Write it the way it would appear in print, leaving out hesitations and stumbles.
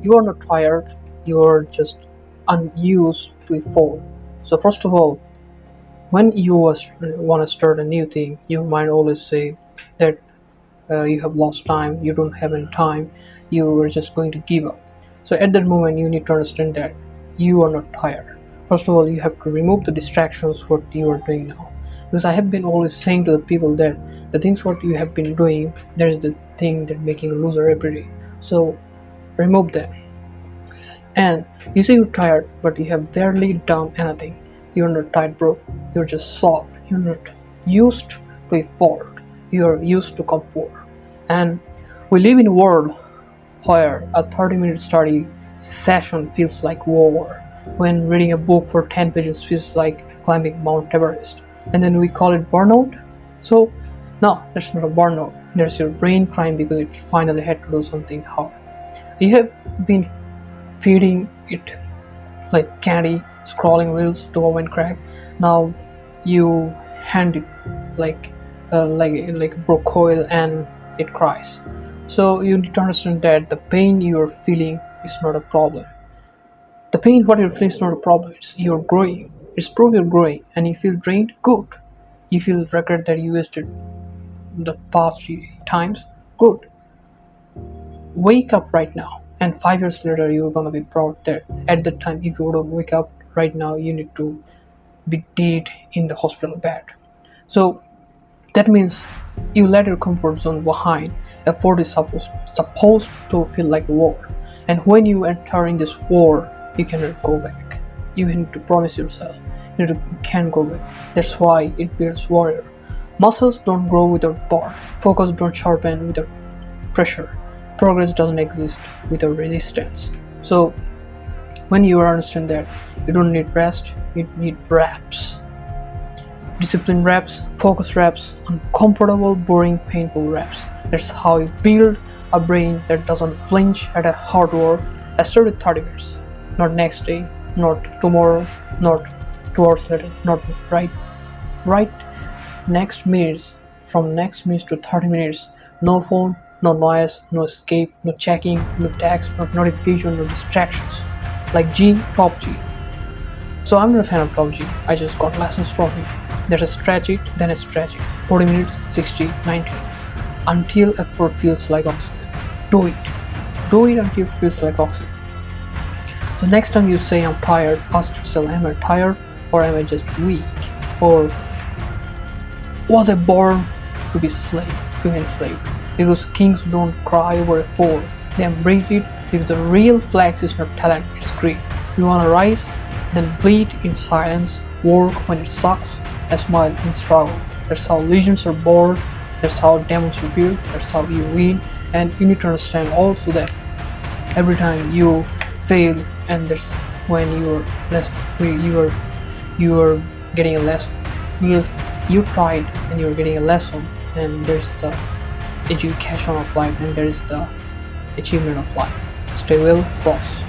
You are not tired, you are just unused to effort. So first of all, when you want to start a new thing, your mind always say that you have lost time, you don't have any time, you are just going to give up. So at that moment, you need to understand that you are not tired. First of all, you have to remove the distractions what you are doing now. Because I have been always saying to the people that the things what you have been doing, there is the thing that making a loser every day. So remove them. And you say you're tired, but you have barely done anything. You're not tired, bro. You're just soft. You're not used to effort. You're used to comfort. And we live in a world where a 30-minute study session feels like war, when reading a book for 10 pages feels like climbing Mount Everest. And then we call it burnout. So, no, that's not a burnout. There's your brain crying because it finally had to do something hard. You have been feeding it like candy, scrolling reels, dopamine crack. Now you hand it like like broke coil and it cries. So you need to understand that the pain you are feeling is not a problem. The pain what you're feeling is not a problem. It's you're growing. It's proof you're growing, and you feel drained. Good. You feel regret that you wasted the past few times. Good. Wake up right now, and 5 years later you're gonna be proud that at that time if you don't wake up right now you need to be dead in the hospital bed. So that means you let your comfort zone behind. Effort is supposed to feel like a war, and when you enter in this war you cannot go back. You need to promise yourself you can't go back. That's why it builds warrior. Muscles don't grow without bar, focus don't sharpen without pressure, progress doesn't exist without resistance. So when you understand that you don't need rest, you need reps. Discipline reps, focus reps, uncomfortable, boring, painful reps. That's how you build a brain that doesn't flinch at a hard work. I start with 30 minutes, not next day, not tomorrow, not 2 hours later, not right next minutes. From next minutes to 30 minutes, no phone, no noise, no escape, no checking, no text, no notification, no distractions. Like G, Top G. So I'm not a fan of Top G. I just got lessons from him. There's a stretch it, then a stretch it. 40 minutes, 60, 90. Until effort feels like oxygen. Do it. Do it until it feels like oxygen. So next time you say I'm tired, ask yourself, am I tired or am I just weak? Or was I born to be slave, to be enslaved? Because kings don't cry over a fall. They embrace it because the real flex is not talent, it's greed. You wanna rise? Then bleed in silence, work when it sucks, and smile in struggle. That's how legends are born, that's how demons are built, that's how you win. And you need to understand also that every time you fail, and that's when you are getting a lesson. Because you tried and you're getting a lesson, and there's the education of life and there is the achievement of life. Stay well, boss.